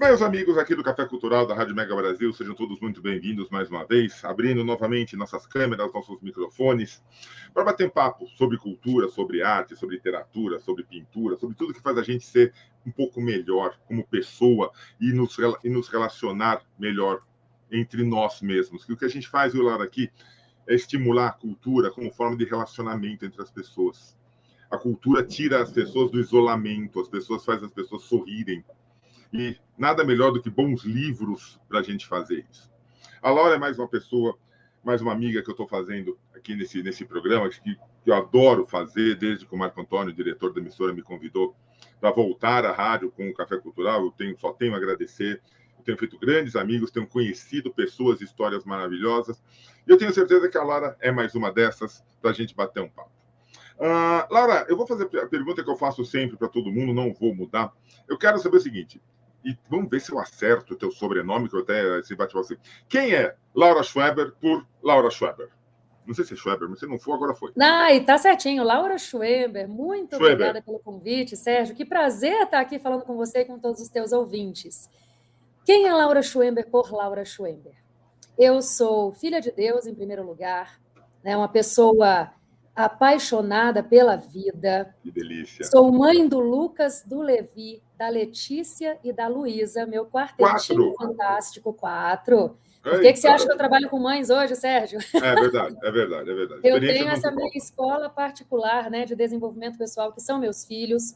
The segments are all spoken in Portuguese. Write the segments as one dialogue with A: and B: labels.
A: Meus amigos aqui do Café Cultural da Rádio Mega Brasil, sejam todos muito bem-vindos mais uma vez, abrindo novamente nossas câmeras, nossos microfones, para bater um papo sobre cultura, sobre arte, sobre literatura, sobre pintura, sobre tudo que faz a gente ser um pouco melhor como pessoa e nos relacionar melhor entre nós mesmos. Que o que a gente faz, Laura, aqui é estimular a cultura como forma de relacionamento entre as pessoas. A cultura tira as pessoas do isolamento, faz as pessoas sorrirem. E nada melhor do que bons livros para a gente fazer isso. A Laura é mais uma pessoa, mais uma amiga que eu estou fazendo aqui nesse programa, que eu adoro fazer, desde que o Marco Antônio, diretor da emissora, me convidou para voltar à rádio com o Café Cultural. Só tenho a agradecer. Eu tenho feito grandes amigos, tenho conhecido pessoas, histórias maravilhosas. E eu tenho certeza que a Laura é mais uma dessas para a gente bater um papo. Laura, eu vou fazer a pergunta que eu faço sempre para todo mundo, não vou mudar. Eu quero saber o seguinte, e vamos ver se eu acerto o teu sobrenome, que eu até se bate você. Quem é Laura Schweber por Laura Schweber? Não sei se é Schweber, mas se não for, agora foi.
B: E tá certinho. Laura Schweber, muito obrigada pelo convite, Sérgio. Que prazer estar aqui falando com você e com todos os teus ouvintes. Quem é Laura Schweber por Laura Schweber? Eu sou filha de Deus, em primeiro lugar, né? Uma pessoa apaixonada pela vida.
A: Que delícia.
B: Sou mãe do Lucas, do Levi, da Letícia e da Luísa, meu quartetinho fantástico, 4. Por que você acha que eu trabalho com mães hoje, Sérgio?
A: É verdade.
B: Eu tenho essa minha escola particular, né, de desenvolvimento pessoal, que são meus filhos.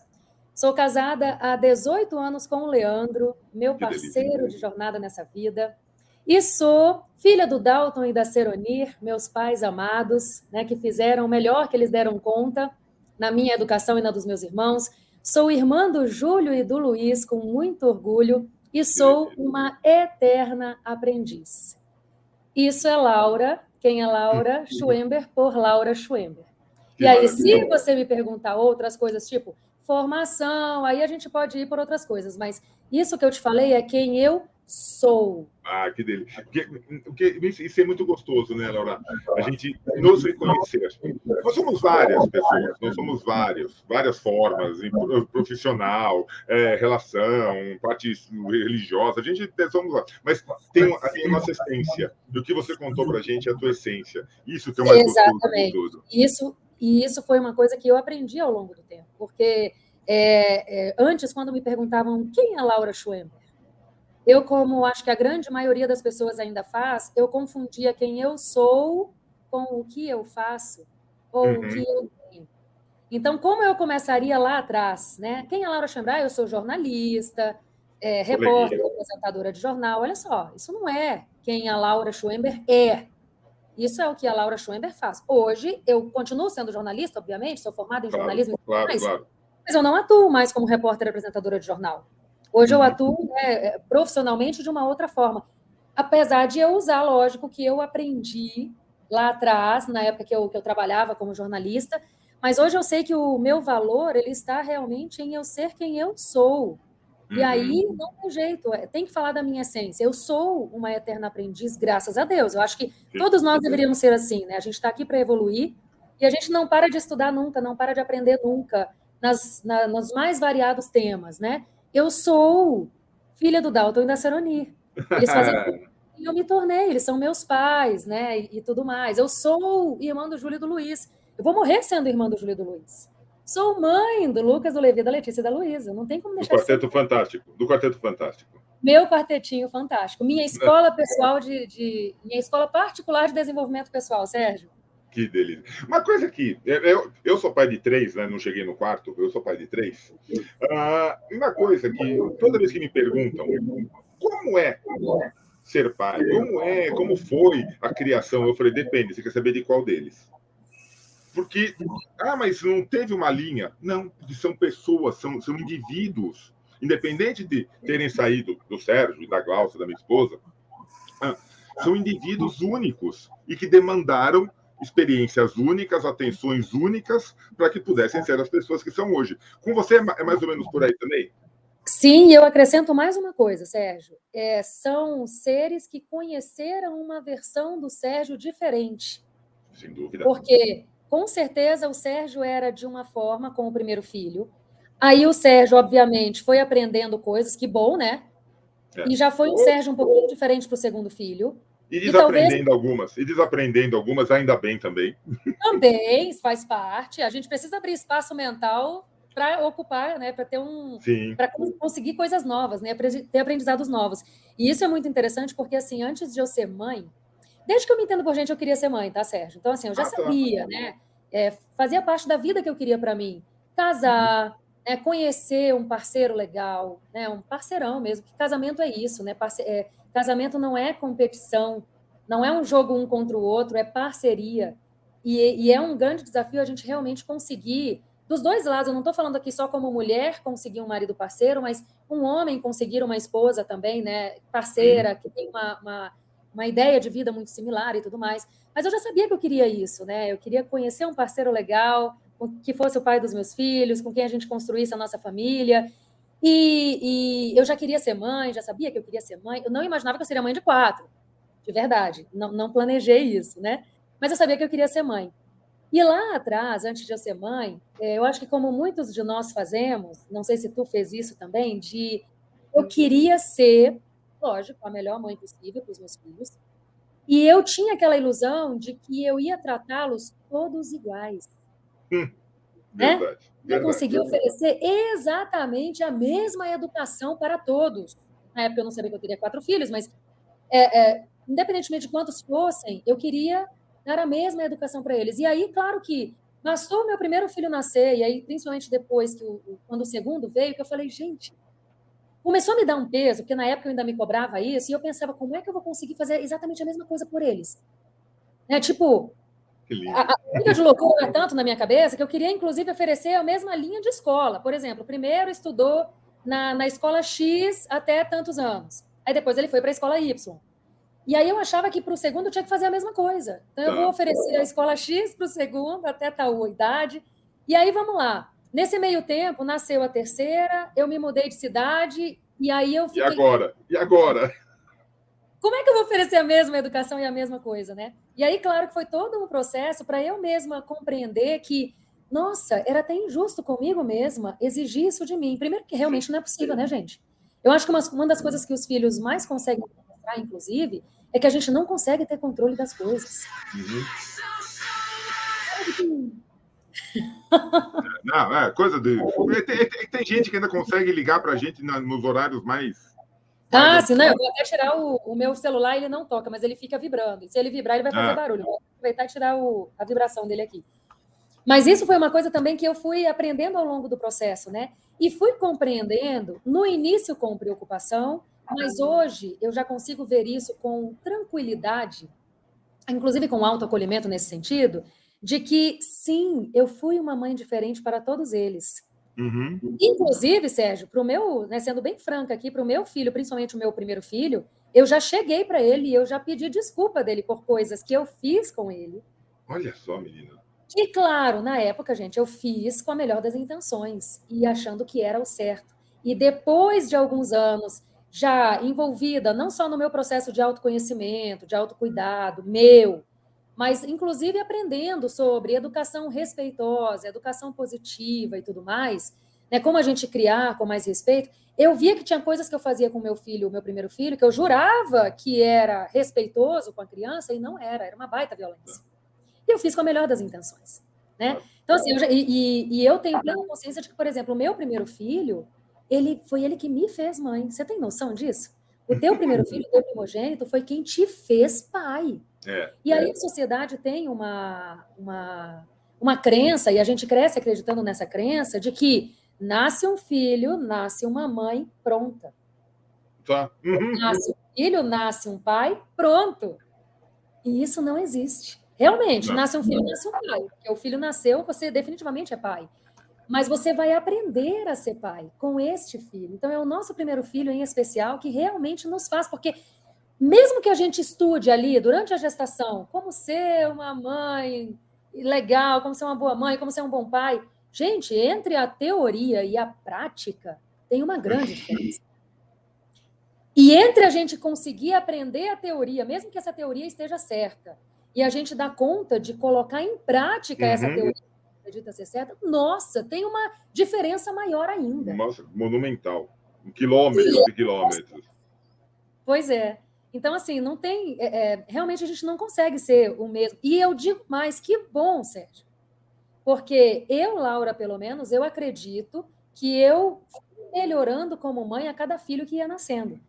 B: Sou casada há 18 anos com o Leandro, meu parceiro de jornada nessa vida. E sou filha do Dalton e da Seronir, meus pais amados, né, que fizeram o melhor que eles deram conta na minha educação e na dos meus irmãos. Sou irmã do Júlio e do Luiz, com muito orgulho, e sou uma eterna aprendiz. Isso é Laura. Quem é Laura? Schweber por Laura Schweber. E aí, se você me perguntar outras coisas, tipo formação, aí a gente pode ir por outras coisas, mas isso que eu te falei é quem eu sou.
A: Que delícia. Isso é muito gostoso, né, Laura? A gente nos reconhecer. Nós somos várias pessoas, nós somos várias formas, profissional, relação, parte religiosa, a gente somos, mas tem a nossa essência. E o que você contou pra gente é a tua essência. Isso que é o mais gostoso de tudo.
B: Isso foi uma coisa que eu aprendi ao longo do tempo, porque antes, quando me perguntavam quem é Laura Schweber, eu, como acho que a grande maioria das pessoas ainda faz, eu confundia quem eu sou com o que eu faço ou o que eu tenho. Então, como eu começaria lá atrás, né? Quem é Laura Schweber? Eu sou jornalista, repórter, apresentadora de jornal. Olha só, isso não é quem a Laura Schweber é. Isso é o que a Laura Schweber faz. Hoje, eu continuo sendo jornalista, obviamente, sou formada em jornalismo, mas eu não atuo mais como repórter e apresentadora de jornal. Hoje eu atuo, né, profissionalmente de uma outra forma. Apesar de eu usar, lógico, que eu aprendi lá atrás, na época que eu trabalhava como jornalista, mas hoje eu sei que o meu valor ele está realmente em eu ser quem eu sou. E aí não tem jeito, tem que falar da minha essência. Eu sou uma eterna aprendiz, graças a Deus. Eu acho que todos nós deveríamos ser assim, né? A gente está aqui para evoluir e a gente não para de estudar nunca, não para de aprender nunca, nos mais variados temas, né? Eu sou filha do Dalton e da Seronir. Eles fazem e eu me tornei, eles são meus pais, né? E tudo mais. Eu sou irmã do Júlio e do Luiz. Eu vou morrer sendo irmã do Júlio e do Luiz. Sou mãe do Lucas, do Levi, da Letícia e da Luísa. Não tem como deixar
A: do Quarteto Fantástico.
B: Meu quartetinho fantástico. Minha escola pessoal minha escola particular de desenvolvimento pessoal, Sérgio.
A: Que delícia. Uma coisa que... Eu sou pai de 3, né? Não cheguei no quarto, eu sou pai de 3. Uma coisa que toda vez que me perguntam como é ser pai, como foi a criação, eu falei, depende, você quer saber de qual deles? Porque, mas não teve uma linha. Não, são pessoas, são indivíduos, independente de terem saído do Sérgio e da Glaucia, da minha esposa, são indivíduos únicos e que demandaram experiências únicas, atenções únicas, para que pudessem ser as pessoas que são hoje. Com você é mais ou menos por aí também?
B: Sim, eu acrescento mais uma coisa, Sérgio. São seres que conheceram uma versão do Sérgio diferente.
A: Sem dúvida.
B: Porque, com certeza, o Sérgio era de uma forma com o primeiro filho. Aí o Sérgio, obviamente, foi aprendendo coisas, que bom, né? E já foi um Sérgio um pouquinho diferente para o segundo filho.
A: E desaprendendo algumas, ainda bem também.
B: Também faz parte. A gente precisa abrir espaço mental para ocupar, né, para ter para conseguir coisas novas, né, ter aprendizados novos. E isso é muito interessante porque, assim, antes de eu ser mãe, desde que eu me entendo por gente, eu queria ser mãe, tá, Sérgio? Então, assim, eu já sabia, né, fazia parte da vida que eu queria para mim. Casar, né, conhecer um parceiro legal, né, um parceirão mesmo, que casamento é isso, né, casamento não é competição, não é um jogo um contra o outro, é parceria. E é um grande desafio a gente realmente conseguir, dos dois lados, eu não estou falando aqui só como mulher conseguir um marido parceiro, mas um homem conseguir uma esposa também, né, parceira, que tem uma ideia de vida muito similar e tudo mais. Mas eu já sabia que eu queria isso, né? Eu queria conhecer um parceiro legal, que fosse o pai dos meus filhos, com quem a gente construísse a nossa família. E eu já queria ser mãe, já sabia que eu queria ser mãe. Eu não imaginava que eu seria mãe de 4, de verdade. Não planejei isso, né? Mas eu sabia que eu queria ser mãe. E lá atrás, antes de eu ser mãe, eu acho que como muitos de nós fazemos, não sei se tu fez isso também, eu queria ser, lógico, a melhor mãe possível para os meus filhos, e eu tinha aquela ilusão de que eu ia tratá-los todos iguais.
A: Verdade.
B: Eu consegui oferecer exatamente a mesma educação para todos. Na época eu não sabia que eu teria 4 filhos, mas independentemente de quantos fossem, eu queria dar a mesma educação para eles. E aí, claro que bastou o meu primeiro filho nascer, e aí, principalmente depois, quando o segundo veio, que eu falei, gente, começou a me dar um peso, porque na época eu ainda me cobrava isso, e eu pensava, como é que eu vou conseguir fazer exatamente a mesma coisa por eles? Tipo, a linha de loucura é tanto na minha cabeça que eu queria, inclusive, oferecer a mesma linha de escola. Por exemplo, o primeiro estudou na escola X até tantos anos. Aí depois ele foi para a escola Y. E aí eu achava que para o segundo eu tinha que fazer a mesma coisa. Então eu vou oferecer a escola X para o segundo até tal idade. E aí vamos lá. Nesse meio tempo, nasceu a terceira, eu me mudei de cidade, e aí eu fiquei...
A: E agora?
B: Como é que eu vou oferecer a mesma educação e a mesma coisa, né? E aí, claro que foi todo um processo para eu mesma compreender que, nossa, era até injusto comigo mesma exigir isso de mim. Primeiro que realmente não é possível, né, gente? Eu acho que uma das coisas que os filhos mais conseguem mostrar, inclusive, é que a gente não consegue ter controle das coisas.
A: Não, coisa de... Tem gente que ainda consegue ligar para a gente nos horários mais...
B: sim, não, eu vou até tirar o meu celular, ele não toca, mas ele fica vibrando. E se ele vibrar, ele vai fazer barulho. Vou aproveitar e tirar a vibração dele aqui. Mas isso foi uma coisa também que eu fui aprendendo ao longo do processo, né? E fui compreendendo, no início com preocupação, mas hoje eu já consigo ver isso com tranquilidade, inclusive com autoacolhimento nesse sentido, de que, sim, eu fui uma mãe diferente para todos eles. Inclusive, Sérgio, para o meu, né, sendo bem franca aqui, para o meu filho, principalmente o meu primeiro filho, eu já cheguei para ele e eu já pedi desculpa dele por coisas que eu fiz com ele.
A: Olha só, menina.
B: E, claro, na época, gente, eu fiz com a melhor das intenções e achando que era o certo. E depois de alguns anos já envolvida, não só no meu processo de autoconhecimento, de autocuidado, mas inclusive aprendendo sobre educação respeitosa, educação positiva e tudo mais, né, como a gente criar com mais respeito, eu via que tinha coisas que eu fazia com meu filho, o meu primeiro filho, que eu jurava que era respeitoso com a criança e não era uma baita violência. E eu fiz com a melhor das intenções, né? Então, assim, eu tenho plena consciência de que, por exemplo, o meu primeiro filho, foi ele que me fez mãe. Você tem noção disso? O teu primeiro filho, o teu primogênito, foi quem te fez pai. E aí a sociedade tem uma crença, e a gente cresce acreditando nessa crença, de que nasce um filho, nasce uma mãe, pronta. Nasce um filho, nasce um pai, pronto. E isso não existe. Realmente, nasce um filho, nasce um pai. Porque o filho nasceu, você definitivamente é pai. Mas você vai aprender a ser pai com este filho. Então, é o nosso primeiro filho, em especial, que realmente nos faz, porque mesmo que a gente estude ali, durante a gestação, como ser uma mãe legal, como ser uma boa mãe, como ser um bom pai, gente, entre a teoria e a prática, tem uma grande diferença. E entre a gente conseguir aprender a teoria, mesmo que essa teoria esteja certa, e a gente dar conta de colocar em prática essa teoria que acredita ser certa, nossa, tem uma diferença maior ainda.
A: Nossa, monumental. Quilômetros e quilômetros.
B: Pois é. Então, assim, não tem... realmente a gente não consegue ser o mesmo. E eu digo mais, que bom, Sérgio. Porque eu, Laura, pelo menos, eu acredito que eu fui melhorando como mãe a cada filho que ia nascendo.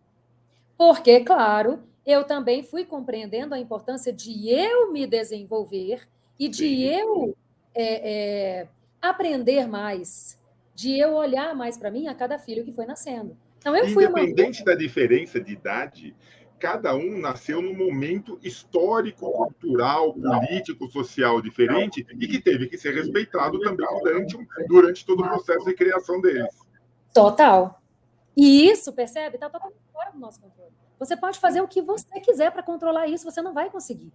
B: Porque, claro, eu também fui compreendendo a importância de eu me desenvolver e de eu aprender mais, de eu olhar mais para mim a cada filho que foi nascendo. Então, eu fui uma...
A: Independente da diferença de idade, cada um nasceu num momento histórico, cultural, político, social diferente e que teve que ser respeitado também durante todo o processo de criação deles.
B: Total. E isso, percebe? Está totalmente fora do nosso controle. Você pode fazer o que você quiser para controlar isso, você não vai conseguir.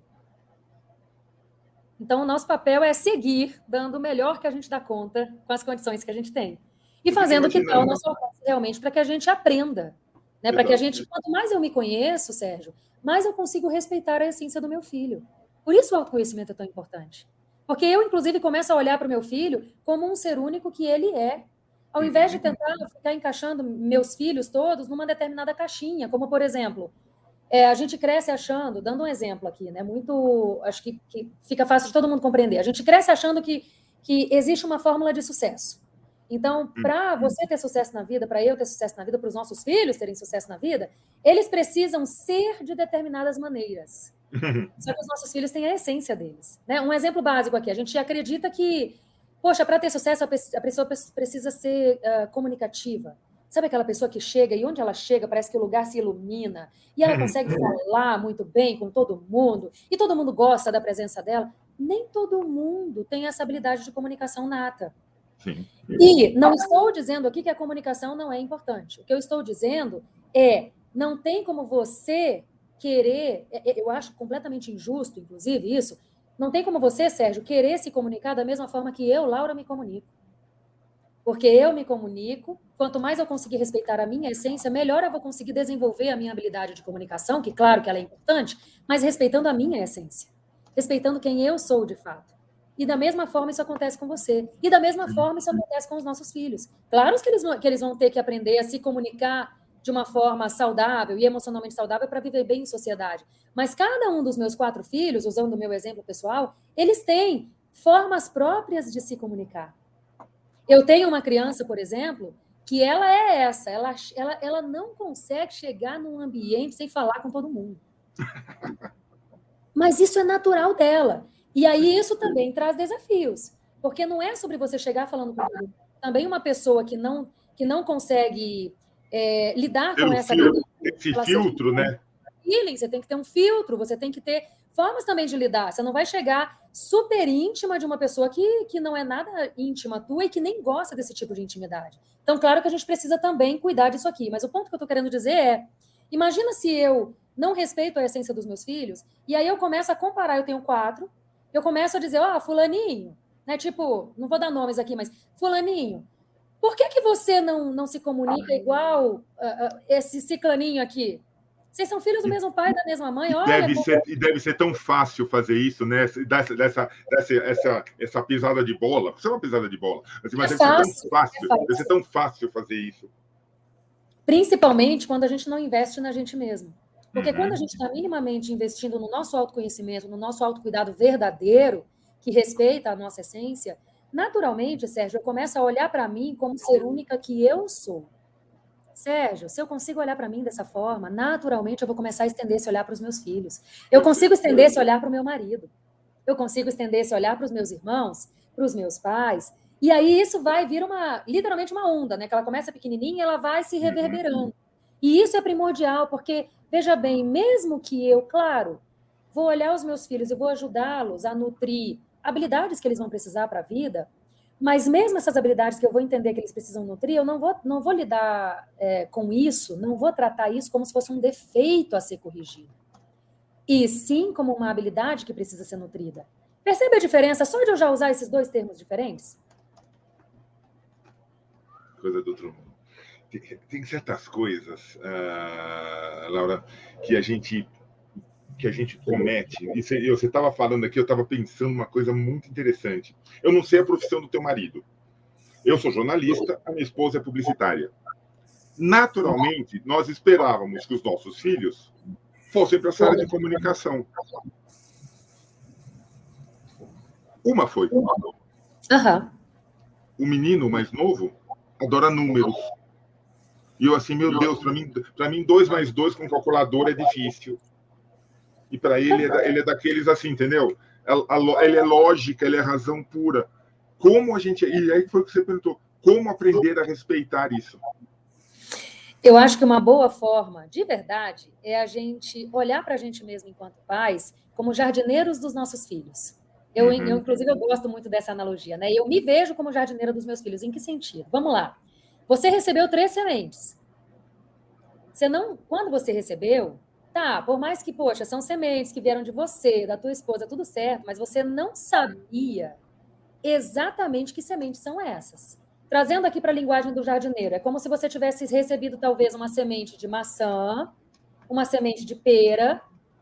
B: Então, o nosso papel é seguir dando o melhor que a gente dá conta com as condições que a gente tem. E fazendo o que está ao nosso alcance realmente para que a gente aprenda. Né? Para que a gente, quanto mais eu me conheço, Sérgio, mais eu consigo respeitar a essência do meu filho. Por isso o autoconhecimento é tão importante. Porque eu, inclusive, começo a olhar para o meu filho como um ser único que ele é. Ao invés de tentar ficar encaixando meus filhos todos numa determinada caixinha, como, por exemplo, a gente cresce achando, dando um exemplo aqui, né? Muito, acho que fica fácil de todo mundo compreender. A gente cresce achando que existe uma fórmula de sucesso. Então, para você ter sucesso na vida, para eu ter sucesso na vida, para os nossos filhos terem sucesso na vida, eles precisam ser de determinadas maneiras. Só que os nossos filhos têm a essência deles. Né? Um exemplo básico aqui, a gente acredita que, poxa, para ter sucesso, a pessoa precisa ser comunicativa. Sabe aquela pessoa que chega e onde ela chega parece que o lugar se ilumina e ela consegue falar muito bem com todo mundo e todo mundo gosta da presença dela? Nem todo mundo tem essa habilidade de comunicação nata.
A: Sim.
B: E não estou dizendo aqui que a comunicação não é importante. O que eu estou dizendo é, não tem como você querer, eu acho completamente injusto, inclusive, isso, não tem como você, Sérgio, querer se comunicar da mesma forma que eu, Laura, me comunico. Porque eu me comunico, quanto mais eu conseguir respeitar a minha essência, melhor eu vou conseguir desenvolver a minha habilidade de comunicação, que claro que ela é importante, mas respeitando a minha essência, respeitando quem eu sou de fato. E da mesma forma isso acontece com você. E da mesma forma isso acontece com os nossos filhos. Claro que eles vão ter que aprender a se comunicar de uma forma saudável e emocionalmente saudável para viver bem em sociedade. Mas cada um dos meus 4 filhos, usando o meu exemplo pessoal, eles têm formas próprias de se comunicar. Eu tenho uma criança, por exemplo, que ela é essa, ela não consegue chegar num ambiente sem falar com todo mundo. Mas isso é natural dela. E aí isso também traz desafios, porque não é sobre você chegar falando com todo mundo. Também uma pessoa que não consegue lidar com esse
A: filtro, né?
B: Você tem que ter um filtro, você tem que ter formas também de lidar. Você não vai chegar super íntima de uma pessoa que não é nada íntima tua e que nem gosta desse tipo de intimidade. Então, claro que a gente precisa também cuidar disso aqui. Mas o ponto que eu estou querendo dizer é, imagina se eu não respeito a essência dos meus filhos, e aí eu começo a comparar, eu tenho 4, eu começo a dizer, fulaninho, né? Tipo, não vou dar nomes aqui, mas fulaninho, por que você não se comunica igual esse ciclaninho aqui? Vocês são filhos do mesmo pai, da mesma mãe, olha...
A: Deve ser tão fácil fazer isso, né? Essa pisada de bola. Isso é uma pisada de bola. Mas deve ser tão fácil fazer isso.
B: Principalmente quando a gente não investe na gente mesmo. Porque quando a gente está minimamente investindo no nosso autoconhecimento, no nosso autocuidado verdadeiro, que respeita a nossa essência, naturalmente, Sérgio, eu começo a olhar para mim como ser única que eu sou. Sérgio, se eu consigo olhar para mim dessa forma, naturalmente eu vou começar a estender esse olhar para os meus filhos. Eu consigo estender esse olhar para o meu marido. Eu consigo estender esse olhar para os meus irmãos, para os meus pais. E aí isso vai vir literalmente uma onda, né? Que ela começa pequenininha e ela vai se reverberando. E isso é primordial, porque, veja bem, mesmo que eu, claro, vou olhar os meus filhos e vou ajudá-los a nutrir habilidades que eles vão precisar para a vida, mas mesmo essas habilidades que eu vou entender que eles precisam nutrir, eu não vou lidar com isso, não vou tratar isso como se fosse um defeito a ser corrigido. E sim como uma habilidade que precisa ser nutrida. Percebe a diferença só de eu já usar esses 2 termos diferentes?
A: Coisa do outro mundo. Tem certas coisas, Laura, que a gente comete. E você estava falando aqui, eu estava pensando uma coisa muito interessante. Eu não sei a profissão do teu marido. Eu sou jornalista, a minha esposa é publicitária. Naturalmente, nós esperávamos que os nossos filhos fossem para essa área de comunicação. Uma foi.
B: Uhum.
A: O menino mais novo adora números. E eu assim, meu Deus, para mim 2 mais 2 com calculadora é difícil. E para ele é daqueles assim, entendeu? Ele é lógica, ele é razão pura. Como a gente... E aí foi o que você perguntou. Como aprender a respeitar isso?
B: Eu acho que uma boa forma, de verdade, é a gente olhar para a gente mesmo enquanto pais como jardineiros dos nossos filhos. Inclusive, eu gosto muito dessa analogia, né? Eu me vejo como jardineira dos meus filhos. Em que sentido? Vamos lá. Você recebeu 3 sementes. Quando você recebeu, tá, por mais que, poxa, são sementes que vieram de você, da tua esposa, tudo certo, mas você não sabia exatamente que sementes são essas. Trazendo aqui para a linguagem do jardineiro, é como se você tivesse recebido talvez uma semente de maçã, uma semente de pera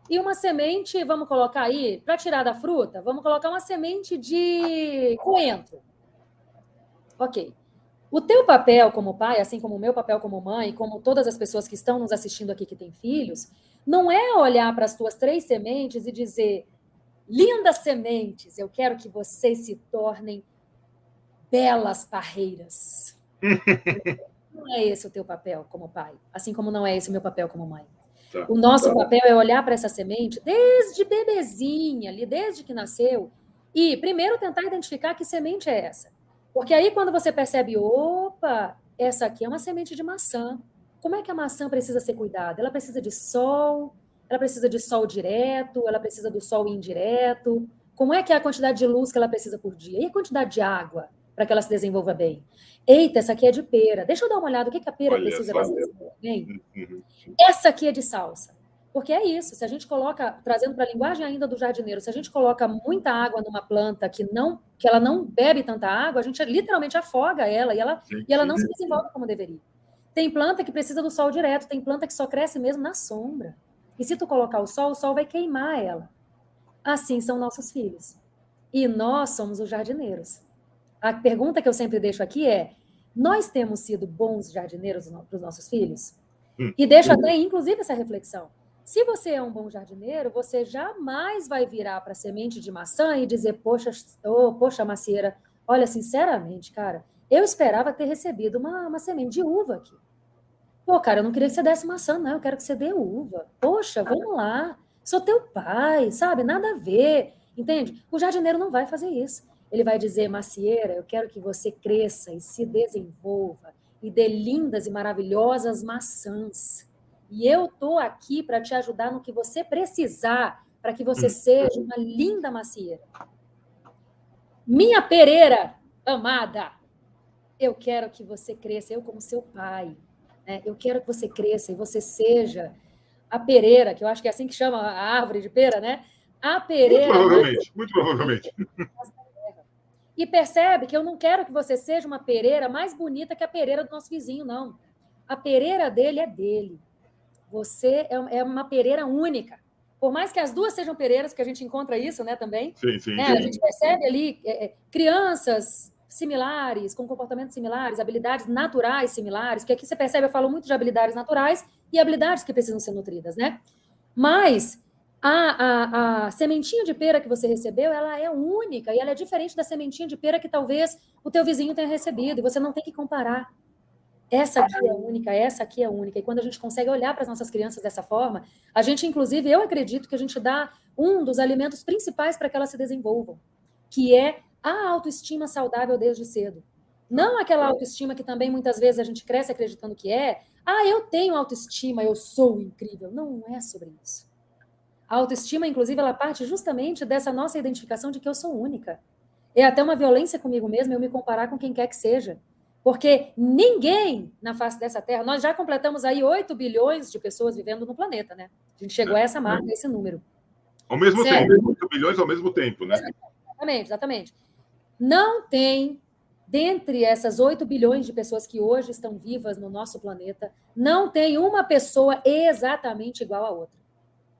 B: e uma semente, vamos colocar aí, para tirar da fruta, vamos colocar uma semente de coentro. Ok. O teu papel como pai, assim como o meu papel como mãe, como todas as pessoas que estão nos assistindo aqui que têm filhos, não é olhar para as tuas 3 sementes e dizer: lindas sementes, eu quero que vocês se tornem belas parreiras. Não é esse o teu papel como pai, assim como não é esse o meu papel como mãe. Tá. O nosso papel é olhar para essa semente desde bebezinha, ali, desde que nasceu, e primeiro tentar identificar que semente é essa. Porque aí quando você percebe, opa, essa aqui é uma semente de maçã. Como é que a maçã precisa ser cuidada? Ela precisa de sol, ela precisa de sol direto, ela precisa do sol indireto. Como é que é a quantidade de luz que ela precisa por dia? E a quantidade de água para que ela se desenvolva bem? Eita, essa aqui é de pera. Deixa eu dar uma olhada, o que a pera precisa para se desenvolver bem? Essa aqui é de salsa. Porque é isso, se a gente coloca, trazendo para a linguagem ainda do jardineiro, se a gente coloca muita água numa planta que ela não bebe tanta água, a gente literalmente afoga ela e ela não se desenvolve como deveria. Tem planta que precisa do sol direto, tem planta que só cresce mesmo na sombra. E se tu colocar o sol vai queimar ela. Assim são nossos filhos. E nós somos os jardineiros. A pergunta que eu sempre deixo aqui é: nós temos sido bons jardineiros para os nossos filhos? E deixo até, inclusive, essa reflexão. Se você é um bom jardineiro, você jamais vai virar para a semente de maçã e dizer: poxa, macieira, olha, sinceramente, cara, eu esperava ter recebido uma semente de uva aqui. Pô, cara, eu não queria que você desse maçã, não, eu quero que você dê uva. Poxa, vamos lá, sou teu pai, sabe? Nada a ver, entende? O jardineiro não vai fazer isso. Ele vai dizer: macieira, eu quero que você cresça e se desenvolva e dê lindas e maravilhosas maçãs. E eu estou aqui para te ajudar no que você precisar, para que você seja uma linda macieira. Minha pereira amada, eu quero que você cresça, eu como seu pai, né? Eu quero que você cresça e você seja a pereira, que eu acho que é assim que chama a árvore de pera, né? A pereira...
A: Muito provavelmente.
B: E percebe que eu não quero que você seja uma pereira mais bonita que a pereira do nosso vizinho, não. A pereira dele é dele. Você é uma pereira única. Por mais que as duas sejam pereiras, porque a gente encontra isso, né, também.
A: Sim.
B: A gente percebe ali crianças similares, com comportamentos similares, habilidades naturais similares, porque aqui você percebe, eu falo muito de habilidades naturais e habilidades que precisam ser nutridas, né? Mas a sementinha de pera que você recebeu, ela é única e ela é diferente da sementinha de pera que talvez o teu vizinho tenha recebido, e você não tem que comparar. Essa aqui é única, essa aqui é única. E quando a gente consegue olhar para as nossas crianças dessa forma, a gente, inclusive, eu acredito que a gente dá um dos alimentos principais para que elas se desenvolvam, que é a autoestima saudável desde cedo. Não aquela autoestima que também muitas vezes a gente cresce acreditando que é: eu tenho autoestima, eu sou incrível. Não é sobre isso. A autoestima, inclusive, ela parte justamente dessa nossa identificação de que eu sou única. É até uma violência comigo mesma eu me comparar com quem quer que seja. Porque ninguém na face dessa Terra... Nós já completamos aí 8 bilhões de pessoas vivendo no planeta, né? A gente chegou a essa marca, a esse número.
A: Ao mesmo tempo. 8 bilhões ao mesmo tempo, né?
B: Exatamente. Não tem, dentre essas 8 bilhões de pessoas que hoje estão vivas no nosso planeta, não tem uma pessoa exatamente igual a outra.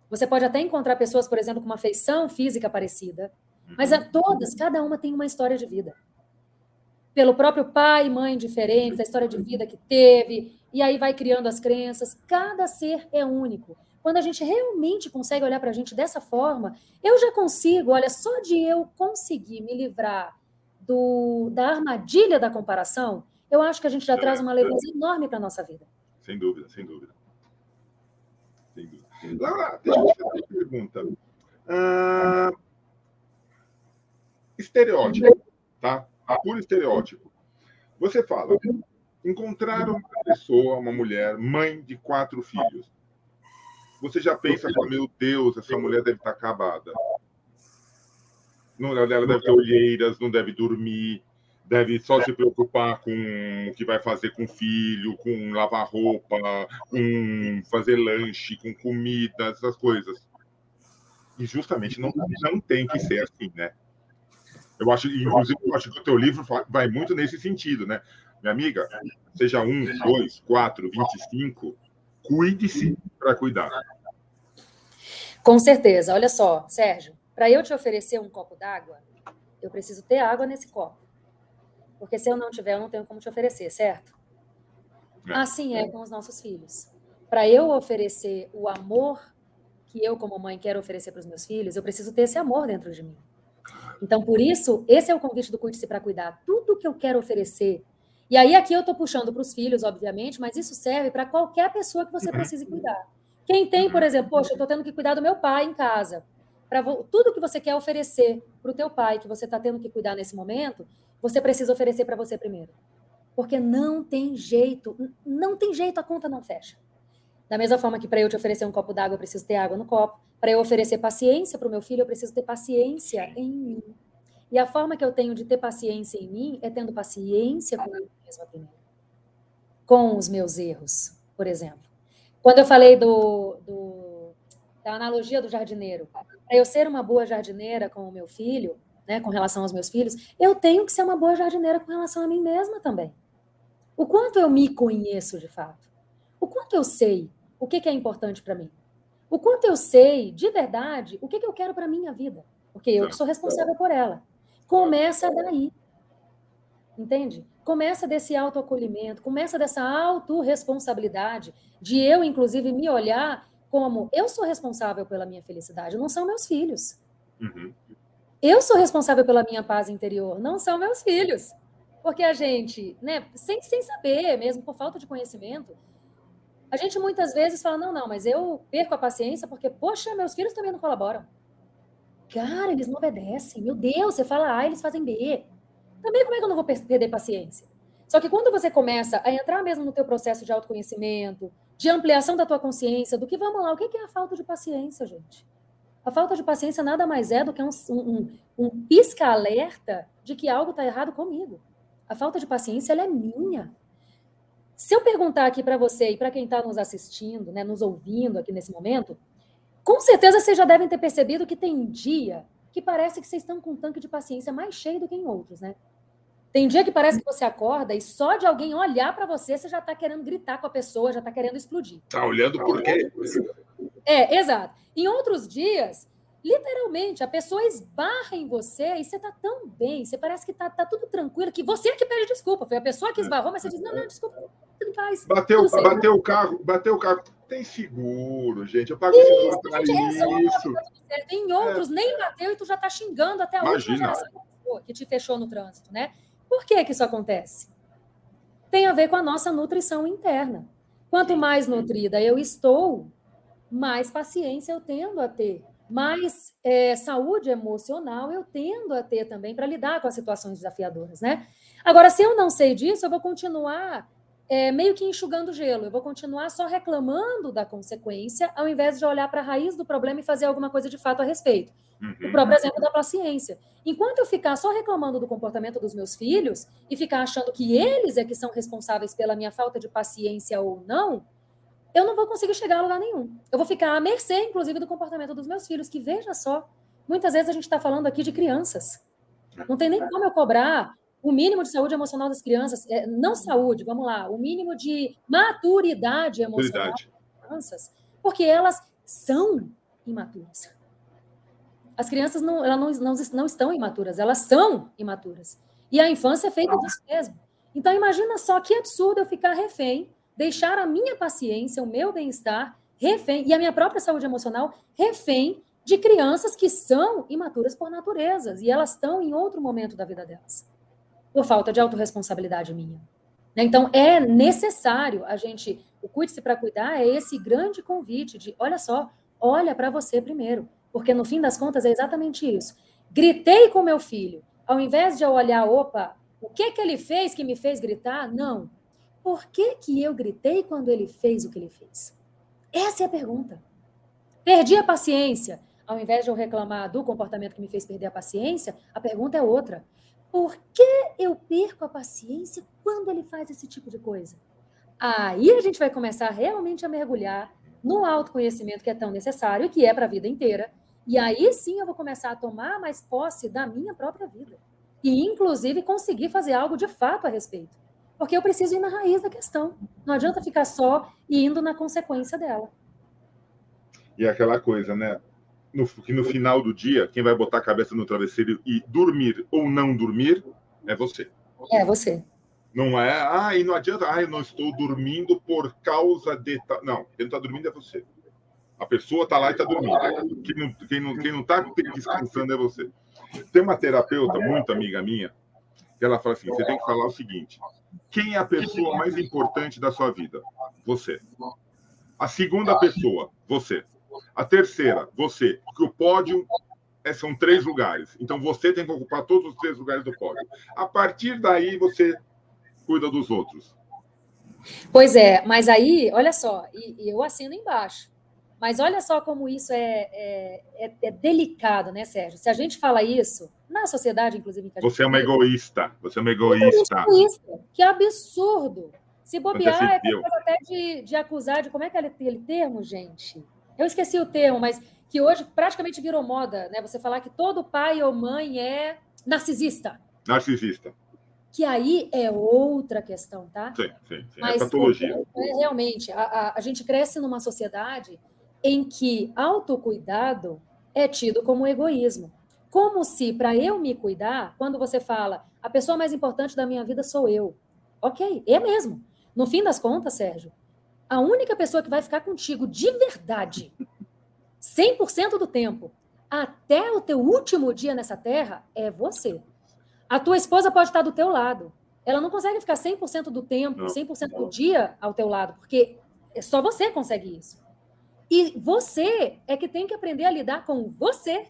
B: Você pode até encontrar pessoas, por exemplo, com uma feição física parecida, mas todas, cada uma tem uma história de vida. pelo próprio pai e mãe diferentes, a história de vida que teve, e aí vai criando as crenças. Cada ser é único. Quando a gente realmente consegue olhar para a gente dessa forma, eu já consigo, olha, só de eu conseguir me livrar da armadilha da comparação, eu acho que a gente já traz uma leveza enorme para a nossa vida.
A: Sem dúvida, sem dúvida. Sem dúvida. Laura, deixa eu te fazer uma pergunta. Estereótipo, tá? Puro estereótipo. Você fala, encontrar uma pessoa, uma mulher, mãe de 4 filhos. Você já pensa, meu Deus, essa mulher deve estar acabada. Ela deve ter olheiras, não deve dormir, deve só se preocupar com o que vai fazer com o filho, com lavar roupa, com fazer lanche, com comida, essas coisas. E justamente não tem que ser assim, né? Eu acho, inclusive, que o teu livro vai muito nesse sentido, né? Minha amiga, seja 1, 2, 4, 25, cuide-se para cuidar.
B: Com certeza. Olha só, Sérgio, para eu te oferecer um copo d'água, eu preciso ter água nesse copo. Porque se eu não tiver, eu não tenho como te oferecer, certo? Assim é com os nossos filhos. Para eu oferecer o amor que eu, como mãe, quero oferecer para os meus filhos, eu preciso ter esse amor dentro de mim. Então, por isso, esse é o convite do Cuide-se para Cuidar. Tudo que eu quero oferecer. E aí, aqui eu estou puxando para os filhos, obviamente, mas isso serve para qualquer pessoa que você precise cuidar. Quem tem, por exemplo, poxa, eu estou tendo que cuidar do meu pai em casa. Tudo que você quer oferecer para o teu pai, que você está tendo que cuidar nesse momento, você precisa oferecer para você primeiro. Porque não tem jeito, a conta não fecha. Da mesma forma que para eu te oferecer um copo d'água, eu preciso ter água no copo. Para eu oferecer paciência para o meu filho, eu preciso ter paciência em mim. E a forma que eu tenho de ter paciência em mim é tendo paciência comigo mesma primeiro. Com os meus erros, por exemplo. Quando eu falei da analogia do jardineiro, para eu ser uma boa jardineira com o meu filho, né, com relação aos meus filhos, eu tenho que ser uma boa jardineira com relação a mim mesma também. O quanto eu me conheço de fato? O quanto eu sei o que é importante para mim? O quanto eu sei, de verdade, o que eu quero para a minha vida? Porque eu que sou responsável por ela. Começa daí. Entende? Começa desse autoacolhimento, começa dessa autorresponsabilidade, de eu, inclusive, me olhar como eu sou responsável pela minha felicidade, não são meus filhos.
A: Uhum.
B: Eu sou responsável pela minha paz interior, não são meus filhos. Porque a gente, né, sem saber, mesmo por falta de conhecimento, a gente muitas vezes fala, não, mas eu perco a paciência porque, poxa, meus filhos também não colaboram. Cara, eles não obedecem. Meu Deus, você fala A, eles fazem B. Também como é que eu não vou perder paciência? Só que quando você começa a entrar mesmo no teu processo de autoconhecimento, de ampliação da tua consciência, do que, vamos lá, o que é a falta de paciência, gente? A falta de paciência nada mais é do que um pisca-alerta de que algo está errado comigo. A falta de paciência, ela é minha. Se eu perguntar aqui para você e para quem está nos assistindo, né, nos ouvindo aqui nesse momento, com certeza vocês já devem ter percebido que tem dia que parece que vocês estão com um tanque de paciência mais cheio do que em outros, né? Tem dia que parece que você acorda e só de alguém olhar para você, você já está querendo gritar com a pessoa, já está querendo explodir.
A: Está olhando por quê?
B: Exato. Em outros dias, literalmente, a pessoa esbarra em você e você está tão bem, você parece que está tudo tranquilo, que você é que pede desculpa. Foi a pessoa que esbarrou, mas você diz, não, desculpa, tudo em paz.
A: Bateu o carro. Tem seguro, gente. Eu pago seguro para isso.
B: Em outros, nem bateu e tu já está xingando até a última geração que te fechou no trânsito, né? Por que isso acontece? Tem a ver com a nossa nutrição interna. Quanto mais nutrida eu estou, mais paciência eu tendo a ter, mais saúde emocional eu tendo a ter também para lidar com as situações desafiadoras, né? Agora, se eu não sei disso, eu vou continuar meio que enxugando gelo, eu vou continuar só reclamando da consequência, ao invés de olhar para a raiz do problema e fazer alguma coisa de fato a respeito. O próprio exemplo da paciência. Enquanto eu ficar só reclamando do comportamento dos meus filhos e ficar achando que eles é que são responsáveis pela minha falta de paciência ou não, eu não vou conseguir chegar a lugar nenhum. Eu vou ficar à mercê, inclusive, do comportamento dos meus filhos, que, veja só, muitas vezes a gente está falando aqui de crianças. Não tem nem como eu cobrar o mínimo de saúde emocional das crianças, não saúde, vamos lá, o mínimo de maturidade emocional das crianças, porque elas são imaturas. As crianças não estão imaturas, elas são imaturas. E a infância é feita disso mesmo. Então, imagina só que absurdo eu ficar refém, deixar a minha paciência, o meu bem-estar, refém, e a minha própria saúde emocional, refém de crianças que são imaturas por natureza, e elas estão em outro momento da vida delas, por falta de autorresponsabilidade minha. Então, é necessário a gente, o Cuide-se para Cuidar é esse grande convite de, olha só, olha para você primeiro, porque no fim das contas é exatamente isso. Gritei com meu filho, ao invés de eu olhar, opa, o que ele fez que me fez gritar? Não. Por que eu gritei quando ele fez o que ele fez? Essa é a pergunta. Perdi a paciência. Ao invés de eu reclamar do comportamento que me fez perder a paciência, a pergunta é outra. Por que eu perco a paciência quando ele faz esse tipo de coisa? Aí a gente vai começar realmente a mergulhar no autoconhecimento que é tão necessário e que é para a vida inteira. E aí sim eu vou começar a tomar mais posse da minha própria vida. E, inclusive, conseguir fazer algo de fato a respeito. Porque eu preciso ir na raiz da questão. Não adianta ficar só e indo na consequência dela.
A: E aquela coisa, né? Que no final do dia, quem vai botar a cabeça no travesseiro e dormir ou não dormir é você.
B: É você.
A: Não é, e não adianta, eu não estou dormindo por causa de... Não, quem não está dormindo é você. A pessoa está lá e está dormindo. Quem não está descansando é você. Tem uma terapeuta, muito amiga minha, que ela fala assim, você tem que falar o seguinte, quem é a pessoa mais importante da sua vida? Você. A segunda pessoa, você. A terceira, você. Porque o pódio são 3 lugares. Então, você tem que ocupar todos os 3 lugares do pódio. A partir daí, você cuida dos outros.
B: Pois é, mas aí, olha só, e eu assino embaixo. Mas olha só como isso é delicado, né, Sérgio? Se a gente fala isso, na sociedade, inclusive... Que a gente
A: você é uma egoísta. Você é uma egoísta.
B: Que absurdo. Se bobear, é capaz até de acusar de... Como é que é aquele termo, gente? Eu esqueci o termo, mas que hoje praticamente virou moda, né? Você falar que todo pai ou mãe é narcisista.
A: Narcisista.
B: Que aí é outra questão, tá?
A: Sim.
B: Mas
A: é patologia.
B: Realmente, a gente cresce numa sociedade em que autocuidado é tido como egoísmo. Como se, para eu me cuidar, quando você fala, a pessoa mais importante da minha vida sou eu. Ok, é mesmo. No fim das contas, Sérgio, a única pessoa que vai ficar contigo de verdade, 100% do tempo, até o teu último dia nessa terra, é você. A tua esposa pode estar do teu lado. Ela não consegue ficar 100% do tempo, 100% do dia ao teu lado, porque só você consegue isso. E você é que tem que aprender a lidar com você,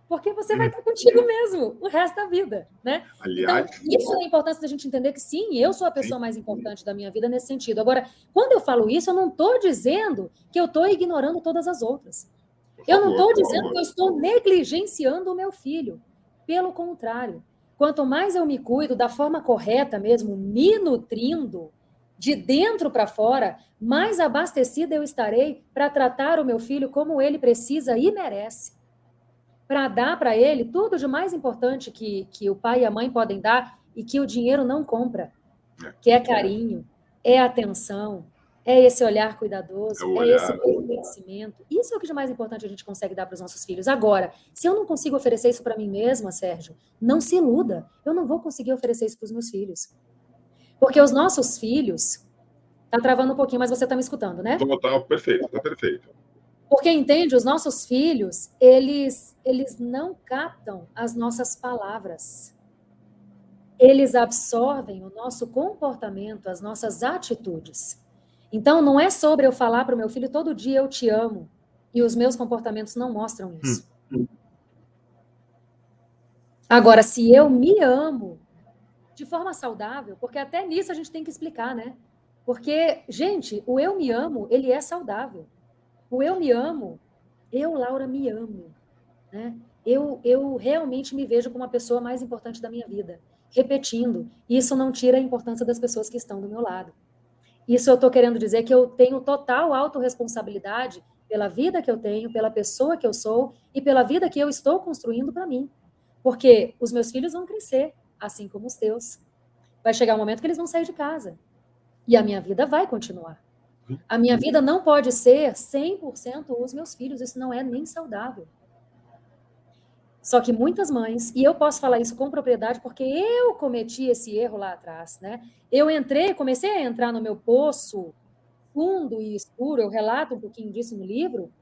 B: porque você vai estar contigo mesmo o resto da vida, né?
A: Aliás,
B: então, isso é a importância da gente entender que sim, eu sou a pessoa mais importante da minha vida nesse sentido. Agora, quando eu falo isso, eu não estou dizendo que eu estou ignorando todas as outras. Eu não estou dizendo que eu estou negligenciando o meu filho. Pelo contrário, quanto mais eu me cuido da forma correta mesmo, me nutrindo, de dentro para fora, mais abastecida eu estarei para tratar o meu filho como ele precisa e merece. Para dar para ele tudo de mais importante que o pai e a mãe podem dar e que o dinheiro não compra, que é carinho, é atenção, é esse olhar cuidadoso, é esse conhecimento. Isso é o que de mais importante a gente consegue dar para os nossos filhos. Agora, se eu não consigo oferecer isso para mim mesma, Sérgio, não se iluda, eu não vou conseguir oferecer isso para os meus filhos. Porque os nossos filhos... Tá travando um pouquinho, mas você está me escutando, né?
A: Tá perfeito.
B: Porque, entende, os nossos filhos, eles não captam as nossas palavras. Eles absorvem o nosso comportamento, as nossas atitudes. Então, não é sobre eu falar para o meu filho todo dia eu te amo, e os meus comportamentos não mostram isso. Agora, se eu me amo de forma saudável, porque até nisso a gente tem que explicar, né? Porque, gente, o eu me amo, ele é saudável. O eu me amo, eu, Laura, me amo. Né? Eu realmente me vejo como a pessoa mais importante da minha vida. Repetindo, isso não tira a importância das pessoas que estão do meu lado. Isso eu estou querendo dizer que eu tenho total autorresponsabilidade pela vida que eu tenho, pela pessoa que eu sou e pela vida que eu estou construindo para mim. Porque os meus filhos vão crescer, assim como os teus. Vai chegar um momento que eles vão sair de casa. E a minha vida vai continuar. A minha vida não pode ser 100% os meus filhos. Isso não é nem saudável. Só que muitas mães, e eu posso falar isso com propriedade porque eu cometi esse erro lá atrás, né? Eu comecei a entrar no meu poço fundo e escuro, eu relato um pouquinho disso no livro,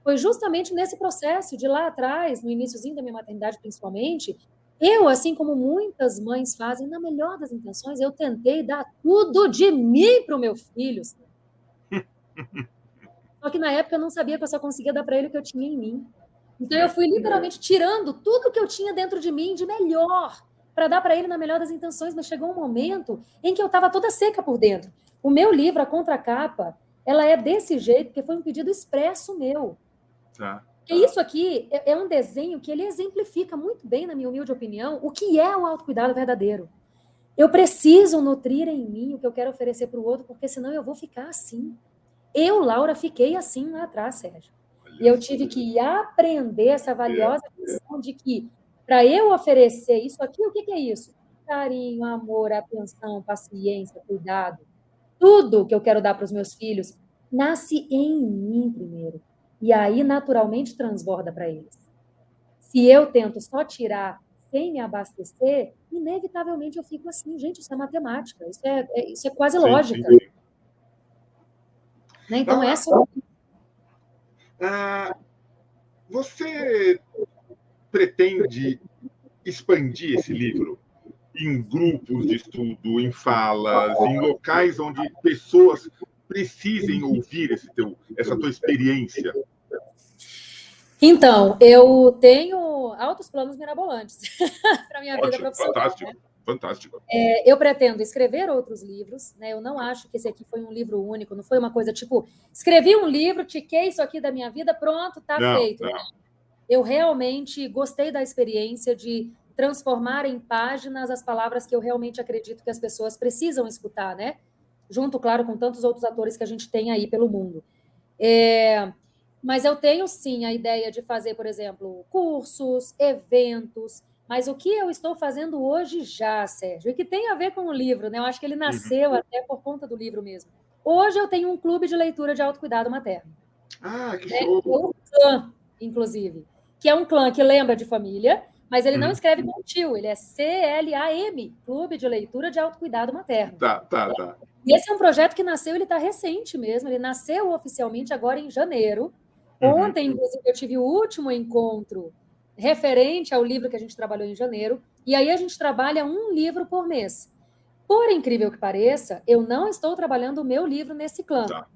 B: foi justamente nesse processo de lá atrás, no iniciozinho da minha maternidade principalmente, eu, assim como muitas mães fazem, na melhor das intenções, eu tentei dar tudo de mim para o meu filho. Só que na época eu não sabia que eu só conseguia dar para ele o que eu tinha em mim. Então eu fui literalmente tirando tudo que eu tinha dentro de mim de melhor para dar para ele na melhor das intenções, mas chegou um momento em que eu estava toda seca por dentro. O meu livro, a contracapa, ela é desse jeito porque foi um pedido expresso meu.
A: Tá.
B: E isso aqui é um desenho que ele exemplifica muito bem, na minha humilde opinião, o que é o autocuidado verdadeiro. Eu preciso nutrir em mim o que eu quero oferecer para o outro, porque senão eu vou ficar assim. Eu, Laura, fiquei assim lá atrás, Sérgio. E eu tive que aprender essa valiosa lição de que, para eu oferecer isso aqui, o que é isso? Carinho, amor, atenção, paciência, cuidado. Tudo que eu quero dar para os meus filhos nasce em mim primeiro. E aí, naturalmente, transborda para eles. Se eu tento só tirar sem me abastecer, inevitavelmente eu fico assim. Gente, isso é matemática, isso é quase lógica.
A: Sim.
B: Né? Então, é só...
A: Você pretende expandir esse livro em grupos de estudo, em falas, em locais onde pessoas precisem ouvir essa tua experiência?
B: Então, eu tenho altos planos mirabolantes para minha vida profissional.
A: Fantástico, né? Fantástico.
B: Eu pretendo escrever outros livros, né? Eu não acho que esse aqui foi um livro único, não foi uma coisa tipo, escrevi um livro, tiquei isso aqui da minha vida, pronto, tá feito.
A: Não.
B: Eu realmente gostei da experiência de transformar em páginas as palavras que eu realmente acredito que as pessoas precisam escutar, né? Junto, claro, com tantos outros atores que a gente tem aí pelo mundo. Mas eu tenho, sim, a ideia de fazer, por exemplo, cursos, eventos, mas o que eu estou fazendo hoje já, Sérgio, e que tem a ver com o livro, né? Eu acho que ele nasceu até por conta do livro mesmo. Hoje eu tenho um clube de leitura de autocuidado materno.
A: Que show!
B: Um clã, inclusive, que é um clã que lembra de família, mas ele não escreve com tio, ele é CLAM, Clube de Leitura de Autocuidado Materno.
A: Tá.
B: E esse é um projeto que nasceu, ele está recente mesmo, ele nasceu oficialmente agora em janeiro. Ontem, inclusive, eu tive o último encontro referente ao livro que a gente trabalhou em janeiro, e aí a gente trabalha um livro por mês. Por incrível que pareça, eu não estou trabalhando o meu livro nesse clã.
A: Tá.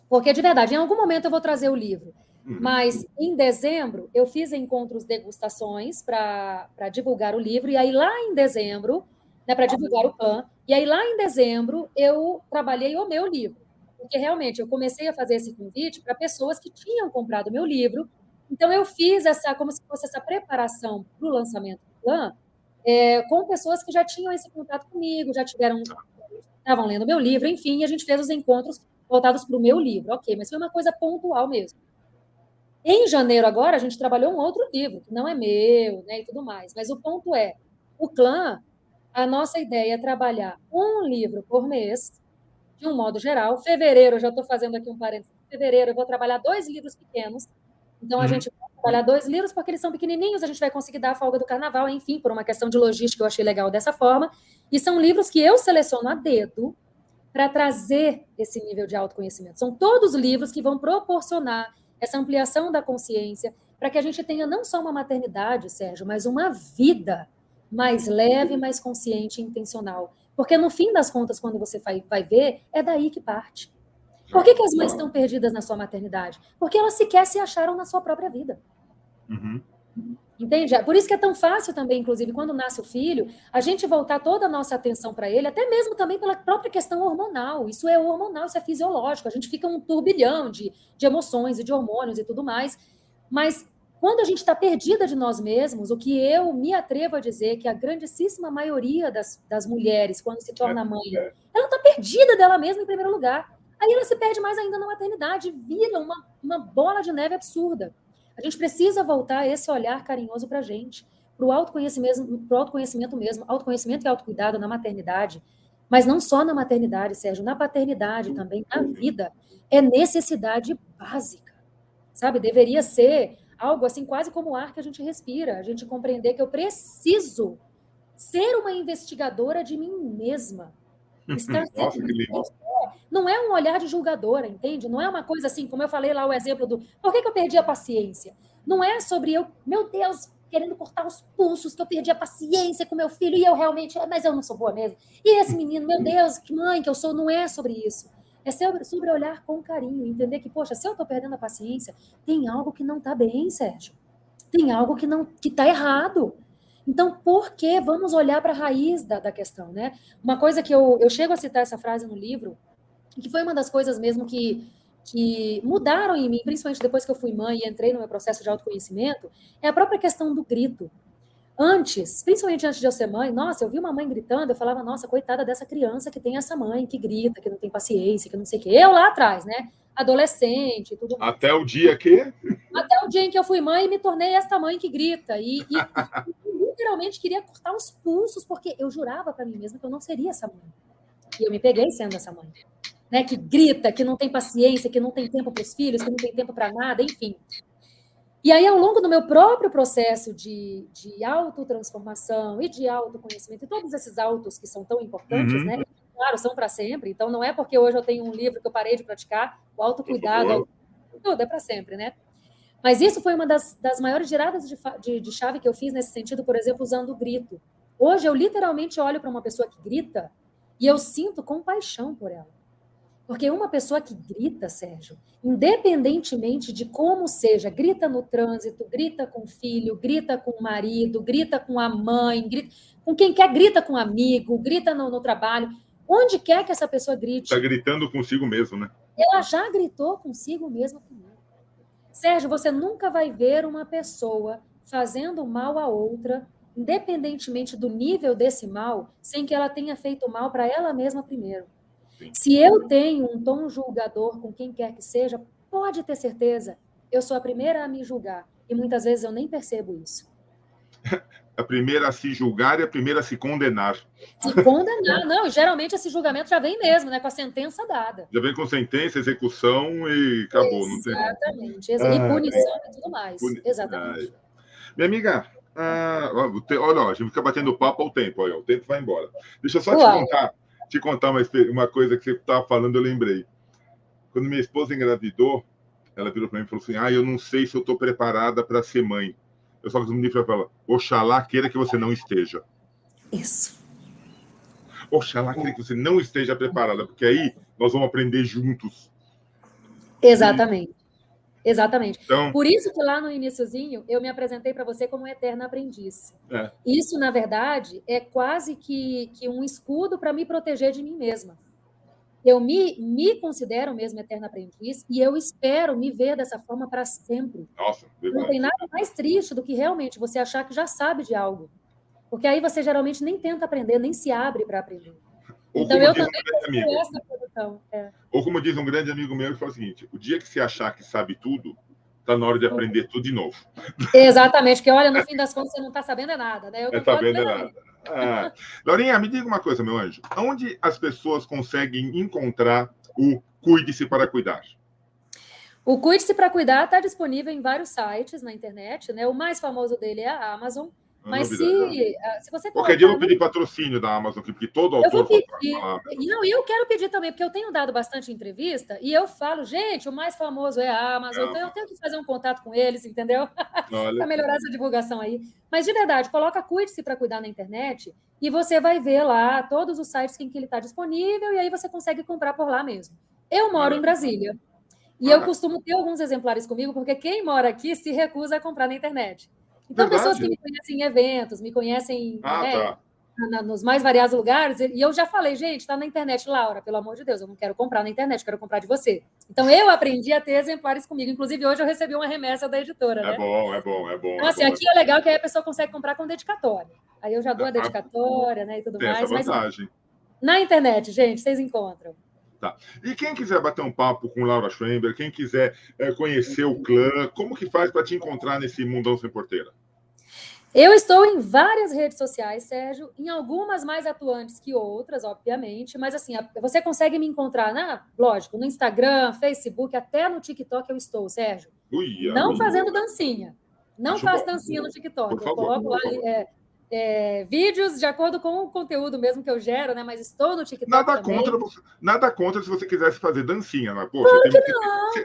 B: Porque, de verdade, em algum momento eu vou trazer o livro. Mas, em dezembro, eu fiz encontros degustações para divulgar o livro, e aí lá em dezembro, né, para divulgar o clã, e aí lá em dezembro eu trabalhei o meu livro. Porque, realmente, eu comecei a fazer esse convite para pessoas que tinham comprado o meu livro. Então, eu fiz como se fosse essa preparação para o lançamento do clã, com pessoas que já tinham esse contato comigo, estavam lendo meu livro, enfim, e a gente fez os encontros voltados para o meu livro. Ok, mas foi uma coisa pontual mesmo. Em janeiro agora, a gente trabalhou um outro livro, que não é meu, né, e tudo mais. Mas o ponto é, o clã, a nossa ideia é trabalhar um livro por mês, de um modo geral. Fevereiro, eu já estou fazendo aqui um parênteses, fevereiro eu vou trabalhar 2 livros pequenos. Então, a gente vai trabalhar 2 livros, porque eles são pequenininhos, a gente vai conseguir dar a folga do carnaval, enfim, por uma questão de logística, eu achei legal dessa forma. E são livros que eu seleciono a dedo para trazer esse nível de autoconhecimento. São todos livros que vão proporcionar essa ampliação da consciência para que a gente tenha não só uma maternidade, Sérgio, mas uma vida mais leve, mais consciente e intencional. Porque, no fim das contas, quando você vai ver, é daí que parte. Por que as mães estão perdidas na sua maternidade? Porque elas sequer se acharam na sua própria vida. Entende? Por isso que é tão fácil também, inclusive, quando nasce o filho, a gente voltar toda a nossa atenção para ele, até mesmo também pela própria questão hormonal. Isso é hormonal, isso é fisiológico. A gente fica um turbilhão de emoções e de hormônios e tudo mais. Mas quando a gente está perdida de nós mesmos, o que eu me atrevo a dizer que a grandíssima maioria das mulheres, quando se torna mãe, ela está perdida dela mesma em primeiro lugar. Aí ela se perde mais ainda na maternidade, vira uma bola de neve absurda. A gente precisa voltar a esse olhar carinhoso para a gente, para o autoconhecimento mesmo, autoconhecimento e autocuidado na maternidade, mas não só na maternidade, Sérgio, na paternidade também, na vida. É necessidade básica, sabe? Deveria ser algo assim quase como o ar que a gente respira, a gente compreender que eu preciso ser uma investigadora de mim mesma.
A: Nossa, que lindo.
B: Não é um olhar de julgadora, entende? Não é uma coisa assim, como eu falei lá, o exemplo do por que eu perdi a paciência? Não é sobre eu, meu Deus, querendo cortar os pulsos, que eu perdi a paciência com meu filho, e eu realmente, mas eu não sou boa mesmo. E esse menino, meu Deus, que mãe que eu sou, não é sobre isso. É sobre olhar com carinho, entender que, poxa, se eu estou perdendo a paciência, tem algo que não está bem, Sérgio. Tem algo que está errado. Então, por que vamos olhar para a raiz da questão, né? Uma coisa que eu chego a citar essa frase no livro, que foi uma das coisas mesmo que mudaram em mim, principalmente depois que eu fui mãe e entrei no meu processo de autoconhecimento, é a própria questão do grito. Antes, principalmente antes de eu ser mãe, nossa, eu vi uma mãe gritando, eu falava, nossa, coitada dessa criança que tem essa mãe que grita, que não tem paciência, que não sei o quê. Eu lá atrás, né? Adolescente e tudo mais.
A: Até o dia que...
B: Até o dia em que eu fui mãe e me tornei esta mãe que grita. E literalmente queria cortar os pulsos, porque eu jurava para mim mesma que eu não seria essa mãe. E eu me peguei sendo essa mãe. Né, que grita, que não tem paciência, que não tem tempo para os filhos, que não tem tempo para nada, enfim. E aí, ao longo do meu próprio processo de autotransformação e de autoconhecimento, e todos esses autos que são tão importantes, né? Claro, são para sempre, então não é porque hoje eu tenho um livro que eu parei de praticar, o autocuidado, tudo é para sempre, né? Mas isso foi uma das maiores giradas de chave que eu fiz nesse sentido, por exemplo, usando o grito. Hoje eu literalmente olho para uma pessoa que grita e eu sinto compaixão por ela. Porque uma pessoa que grita, Sérgio, independentemente de como seja, grita no trânsito, grita com o filho, grita com o marido, grita com a mãe, grita com quem quer, grita com um amigo, grita no trabalho, onde quer que essa pessoa grite.
A: Está gritando consigo mesmo, né?
B: Ela já gritou consigo mesma primeiro. Sérgio, você nunca vai ver uma pessoa fazendo mal a outra, independentemente do nível desse mal, sem que ela tenha feito mal para ela mesma primeiro. Sim. Se eu tenho um tom julgador com quem quer que seja, pode ter certeza, eu sou a primeira a me julgar. E muitas vezes eu nem percebo isso.
A: A primeira a se julgar e a primeira a se condenar.
B: Se condenar, não. Geralmente esse julgamento já vem mesmo, né? Com a sentença dada.
A: Já vem com sentença, execução e acabou.
B: Exatamente. E punição e tudo mais. Exatamente.
A: Minha amiga, olha, a gente fica batendo papo ao tempo. Olha, o tempo vai embora. Deixa eu só te contar uma coisa que você estava falando, eu lembrei. Quando minha esposa engravidou, ela virou para mim e falou assim, eu não sei se eu estou preparada para ser mãe. Eu só resumi para ela, oxalá queira que você não esteja.
B: Isso.
A: Oxalá queira que você não esteja preparada, porque aí nós vamos aprender juntos.
B: Exatamente. Exatamente.
A: Então,
B: por isso que lá no iniciozinho eu me apresentei para você como eterna aprendiz. Isso, na verdade, é quase que um escudo para me proteger de mim mesma. Eu me considero mesmo eterna aprendiz e eu espero me ver dessa forma para sempre.
A: Nossa,
B: não tem nada mais triste do que realmente você achar que já sabe de algo. Porque aí você geralmente nem tenta aprender, nem se abre para aprender. Então, eu também tenho essa produção.
A: Ou como diz um grande amigo meu, ele fala o seguinte, o dia que você achar que sabe tudo, está na hora de aprender tudo de novo.
B: Exatamente, porque olha, no fim das contas, você não está sabendo nada, né?
A: Eu não está sabendo nada. Laurinha, me diga uma coisa, meu anjo. Onde as pessoas conseguem encontrar o Cuide-se para Cuidar?
B: O Cuide-se para Cuidar está disponível em vários sites na internet, né? O mais famoso dele é a Amazon. Mas se você
A: qualquer dia eu vou pedir patrocínio da Amazon, porque todo autor...
B: Eu vou pedir. Não, e eu quero pedir também, porque eu tenho dado bastante entrevista e eu falo, gente, o mais famoso é a Amazon, então eu tenho que fazer um contato com eles, entendeu? Para melhorar essa divulgação aí. Mas, de verdade, coloca Cuide-se para Cuidar na internet e você vai ver lá todos os sites em que ele está disponível e aí você consegue comprar por lá mesmo. Eu moro em Brasília e eu costumo ter alguns exemplares comigo, porque quem mora aqui se recusa a comprar na internet. Então, pessoas que me conhecem em eventos, me conhecem nos mais variados lugares, e eu já falei, gente, está na internet, Laura, pelo amor de Deus, eu não quero comprar na internet, quero comprar de você. Então, eu aprendi a ter exemplares comigo. Inclusive, hoje eu recebi uma remessa da editora, né?
A: É bom.
B: Então, assim, aqui é legal que aí a pessoa consegue comprar com dedicatória. Aí eu já dou a dedicatória, né, e tudo mais.
A: Essa vantagem.
B: Mas na internet, gente, vocês encontram.
A: Tá. E quem quiser bater um papo com Laura Schwember, quem quiser conhecer o clã, como que faz para te encontrar nesse mundão sem porteira?
B: Eu estou em várias redes sociais, Sérgio, em algumas mais atuantes que outras, obviamente, mas assim, você consegue me encontrar, lógico, no Instagram, Facebook, até no TikTok eu estou, Sérgio. Não fazendo dancinha. Não faço dancinha no TikTok. Eu coloco lá vídeos de acordo com o conteúdo mesmo que eu gero, né? Mas estou no TikTok também.
A: Nada contra se você quisesse fazer dancinha, mas, poxa,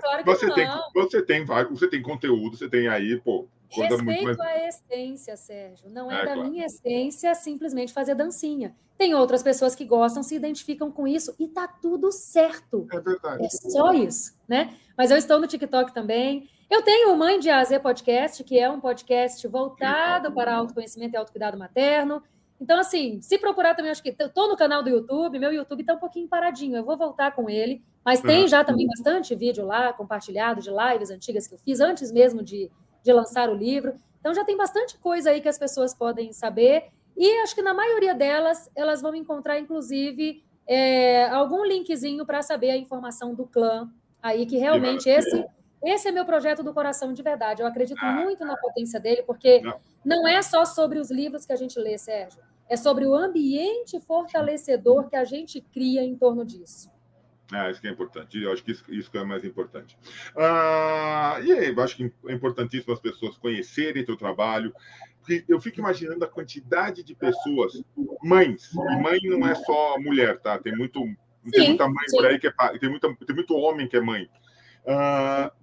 B: claro que não.
A: Você tem conteúdo, você tem aí, pô.
B: Respeito à essência, Sérgio. Não é da minha essência simplesmente fazer dancinha. Tem outras pessoas que gostam, se identificam com isso e tá tudo certo.
A: É verdade.
B: É só isso, né? Mas eu estou no TikTok também. Eu tenho o Mãe de A a Z Podcast, que é um podcast voltado para autoconhecimento e autocuidado materno. Então, assim, se procurar também, acho que estou no canal do YouTube, meu YouTube está um pouquinho paradinho, eu vou voltar com ele, mas tem já também bastante vídeo lá, compartilhado, de lives antigas que eu fiz, antes mesmo de lançar o livro. Então, já tem bastante coisa aí que as pessoas podem saber, e acho que na maioria delas, elas vão encontrar, inclusive, algum linkzinho para saber a informação do clã, aí que realmente esse é meu projeto do coração de verdade. Eu acredito muito na potência dele, porque não é só sobre os livros que a gente lê, Sérgio, é sobre o ambiente fortalecedor que a gente cria em torno disso.
A: Isso que é importante. Eu acho que isso é mais importante. E aí, eu acho que é importantíssimo as pessoas conhecerem teu trabalho. Porque eu fico imaginando a quantidade de pessoas, mães, e mãe não é só mulher, tá? Tem muita mãe por aí que é pai, tem muito homem que é mãe,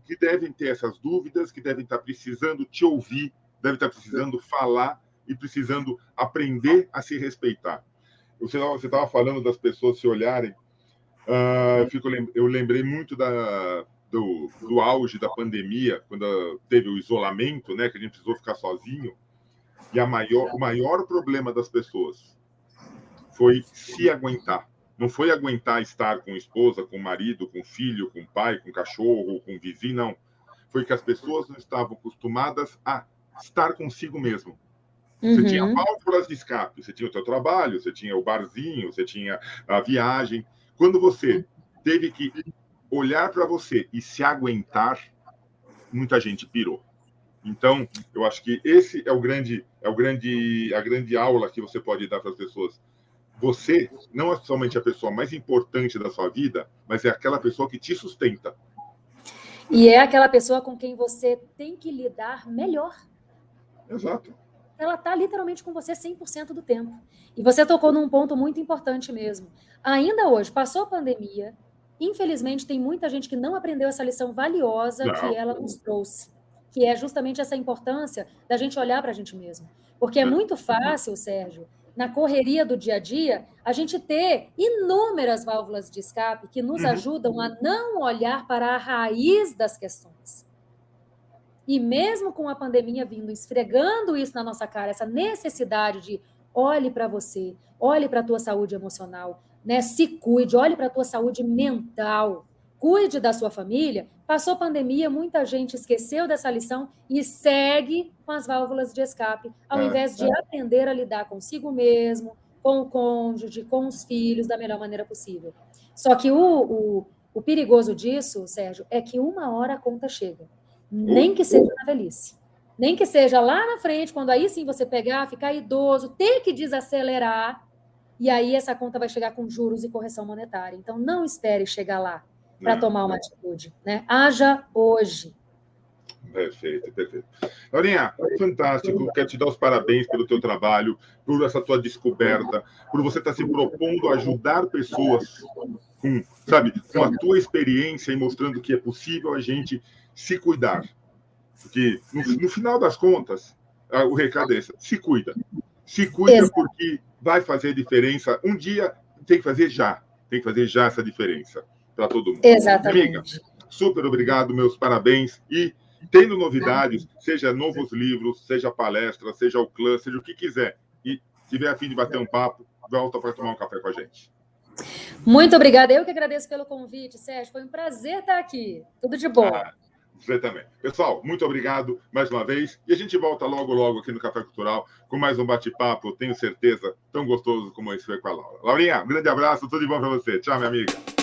A: que devem ter essas dúvidas, que devem estar precisando te ouvir, devem estar precisando falar e precisando aprender a se respeitar. Você estava falando das pessoas se olharem. Eu lembrei muito do auge da pandemia, quando teve o isolamento, né, que a gente precisou ficar sozinho. E o maior problema das pessoas foi se aguentar. Não foi aguentar estar com a esposa, com o marido, com o filho, com o pai, com o cachorro, com o vizinho, não. Foi que as pessoas não estavam acostumadas a estar consigo mesmo. Você tinha válvulas de escape, você tinha o seu trabalho, você tinha o barzinho, você tinha a viagem. Quando você teve que olhar para você e se aguentar, muita gente pirou. Então, eu acho que esse é a grande aula que você pode dar para as pessoas. Você não é somente a pessoa mais importante da sua vida, mas é aquela pessoa que te sustenta.
B: E é aquela pessoa com quem você tem que lidar melhor.
A: Exato.
B: Ela está literalmente com você 100% do tempo. E você tocou num ponto muito importante mesmo. Ainda hoje, passou a pandemia, infelizmente tem muita gente que não aprendeu essa lição valiosa que ela nos trouxe, que é justamente essa importância da gente olhar para a gente mesmo. Porque é muito fácil, Sérgio, na correria do dia a dia, a gente ter inúmeras válvulas de escape que nos ajudam a não olhar para a raiz das questões. E mesmo com a pandemia vindo, esfregando isso na nossa cara, essa necessidade de olhe para você, olhe para a tua saúde emocional, né? Se cuide, olhe para a tua saúde mental, cuide da sua família. Passou a pandemia, muita gente esqueceu dessa lição e segue com as válvulas de escape, ao invés de aprender a lidar consigo mesmo, com o cônjuge, com os filhos, da melhor maneira possível. Só que o perigoso disso, Sérgio, é que uma hora a conta chega. Nem que seja na velhice. Nem que seja lá na frente, quando aí sim você pegar, ficar idoso, ter que desacelerar, e aí essa conta vai chegar com juros e correção monetária. Então, não espere chegar lá para tomar uma atitude, né? Haja hoje.
A: Perfeito. Laurinha, fantástico. Quero te dar os parabéns pelo teu trabalho, por essa tua descoberta, por você estar se propondo a ajudar pessoas com a tua experiência e mostrando que é possível a gente se cuidar. Porque, no final das contas, o recado é esse: se cuida. Se cuida porque vai fazer diferença. Um dia tem que fazer já. Tem que fazer já essa diferença para todo mundo.
B: Exatamente.
A: Amiga, super obrigado, meus parabéns. E tendo novidades, seja novos livros, seja palestra, seja o clã, seja o que quiser, e tiver a fim de bater um papo, volta para tomar um café com a gente.
B: Muito obrigada. Eu que agradeço pelo convite, Sérgio. Foi um prazer estar aqui. Tudo de bom.
A: Você também. Pessoal, muito obrigado mais uma vez. E a gente volta logo aqui no Café Cultural com mais um bate-papo, tenho certeza, tão gostoso como esse foi com a Laura. Laurinha, um grande abraço, tudo de bom para você. Tchau, minha amiga.